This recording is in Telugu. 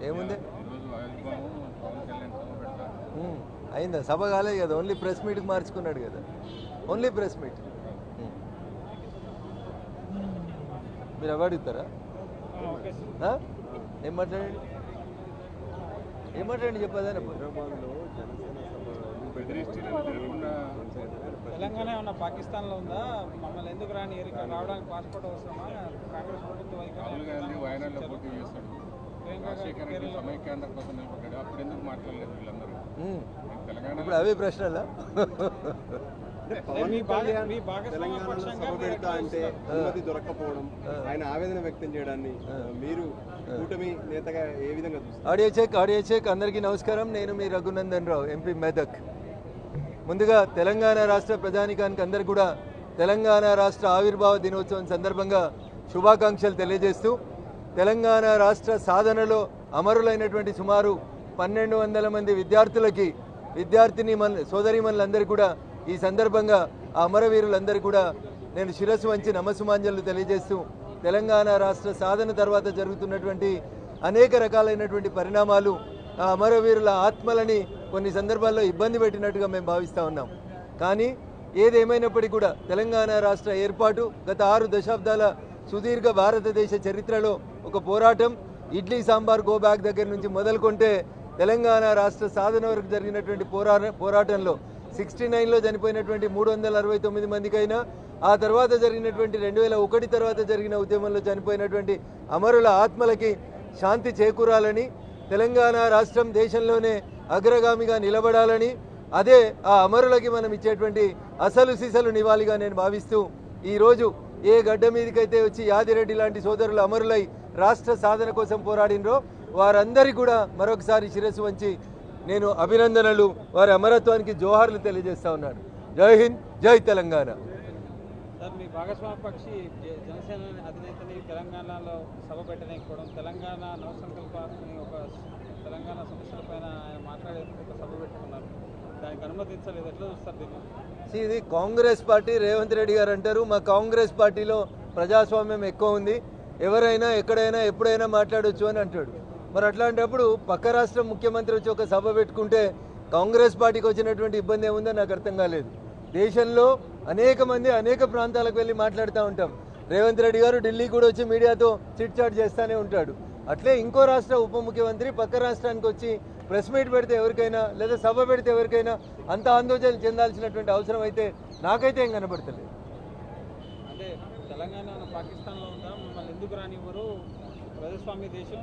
ఏముంది అయిందా? సభ కాలేదు కదా, ఓన్లీ ప్రెస్ మీట్కి మార్చుకున్నాడు కదా, ఓన్లీ ప్రెస్ మీట్. మీరు అడుగుతారా? ఏం మాట్లాడండి, ఏం మాట్లాడండి చెప్పేదాన్ని. తెలంగాణ ఏమన్నా పాకిస్తాన్లో ఉందా? మమ్మల్ని ఎందుకు రాని రావడానికి పాస్పోర్ట్ అవసరమా? కాంగ్రెస్ ప్రభుత్వం ఇప్పుడు అవే ప్రశ్నలా? అనుమతి దొరకకపోవడం, ఆయన ఆవేదన వ్యక్తం చేయడాన్ని మీరు కూటమి నేతగా ఏ విధంగా చూస్తారు? Audio check. అందరికీ నమస్కారం. నేను మీ రఘునందన్ రావు, ఎంపీ మెదక్. ముందుగా తెలంగాణ రాష్ట్ర ప్రజానికానికి అందరికీ కూడా తెలంగాణ రాష్ట్ర ఆవిర్భావ దినోత్సవం సందర్భంగా శుభాకాంక్షలు తెలియజేస్తూ, తెలంగాణ రాష్ట్ర సాధనలో అమరులైనటువంటి సుమారు 1200 మంది విద్యార్థులకి, సోదరీమణులందరికీ కూడా ఈ సందర్భంగా ఆ అమరవీరులందరికీ కూడా నేను శిరస్సు వంచి నమస్సుమాంజలు తెలియజేస్తూ, తెలంగాణ రాష్ట్ర సాధన తర్వాత జరుగుతున్నటువంటి అనేక రకాలైనటువంటి పరిణామాలు ఆ అమరవీరుల ఆత్మలని కొన్ని సందర్భాల్లో ఇబ్బంది పెట్టినట్టుగా మేము భావిస్తూ ఉన్నాం. కానీ ఏదేమైనప్పటికీ కూడా తెలంగాణ రాష్ట్ర ఏర్పాటు గత 6 దశాబ్దాల సుదీర్ఘ భారతదేశ చరిత్రలో ఒక పోరాటం. ఇడ్లీ సాంబార్ గో బ్యాక్ దగ్గర నుంచి మొదలుకొంటే తెలంగాణ రాష్ట్ర సాధన వరకు జరిగినటువంటి పోరాటంలో 69లో చనిపోయినటువంటి 369 మందికైనా, ఆ తర్వాత జరిగినటువంటి 2001 తర్వాత జరిగిన ఉద్యమంలో చనిపోయినటువంటి అమరుల ఆత్మలకి శాంతి చేకూరాలని, తెలంగాణ రాష్ట్రం దేశంలోనే అగ్రగామిగా నిలబడాలని, అదే ఆ అమరులకి మనం ఇచ్చేటువంటి అసలు సిసలు నివాళిగా నేను భావిస్తూ, ఈరోజు ఏ గడ్డ మీదకైతే వచ్చి యాదిరెడ్డి లాంటి సోదరులు అమరులై రాష్ట్ర సాధన కోసం పోరాడినరో వారందరికీ కూడా మరొకసారి శిరస్సు వంచి నేను అభినందనలు, వారి అమరత్వానికి జోహార్లు తెలియజేస్తా ఉన్నాను. జై హింద్, జై తెలంగాణ. సార్, మీ భాగస్వామ్య పక్షి జనసేన అధినేతని తెలంగాణలో సభ పెట్టలేకపోవడం, తెలంగాణ నవసంకల్పాన్ని ఒక తెలంగాణ సమస్యలపైన ఆయన మాట్లాడేందుకు ఒక సభ పెట్టుకున్నారు, దానికి అనుమతించలేదు. ఎట్లా చూస్తారు దీన్ని? ఇది కాంగ్రెస్ పార్టీ. రేవంత్ రెడ్డి గారు అంటారు మా కాంగ్రెస్ పార్టీలో ప్రజాస్వామ్యం ఎక్కువ ఉంది, ఎవరైనా ఎక్కడైనా ఎప్పుడైనా మాట్లాడవచ్చు అని అంటాడు. మరి అట్లాంటప్పుడు పక్క రాష్ట్ర ముఖ్యమంత్రి వచ్చి ఒక సభ పెట్టుకుంటే కాంగ్రెస్ పార్టీకి వచ్చినటువంటి ఇబ్బంది ఏముందో నాకు అర్థం కాలేదు. దేశంలో అనేక మంది అనేక ప్రాంతాలకు వెళ్ళి మాట్లాడుతూ ఉంటాం. రేవంత్ రెడ్డి గారు ఢిల్లీ కూడా వచ్చి మీడియాతో చిట్ చాట్ చేస్తూనే ఉంటాడు. అట్లే ఇంకో రాష్ట్ర ఉప ముఖ్యమంత్రి పక్క రాష్ట్రానికి వచ్చి ప్రెస్ మీట్ పెడితే ఎవరికైనా, లేదా సభ పెడితే ఎవరికైనా అంత ఆందోళన చెందాల్సినటువంటి అవసరం అయితే నాకైతే ఏం కనబడతలేదు. అంటే తెలంగాణ పాకిస్తాన్లో ఉందా? మమ్మల్ని ఎందుకు రానివ్వరు? ప్రజాస్వామ్య దేశం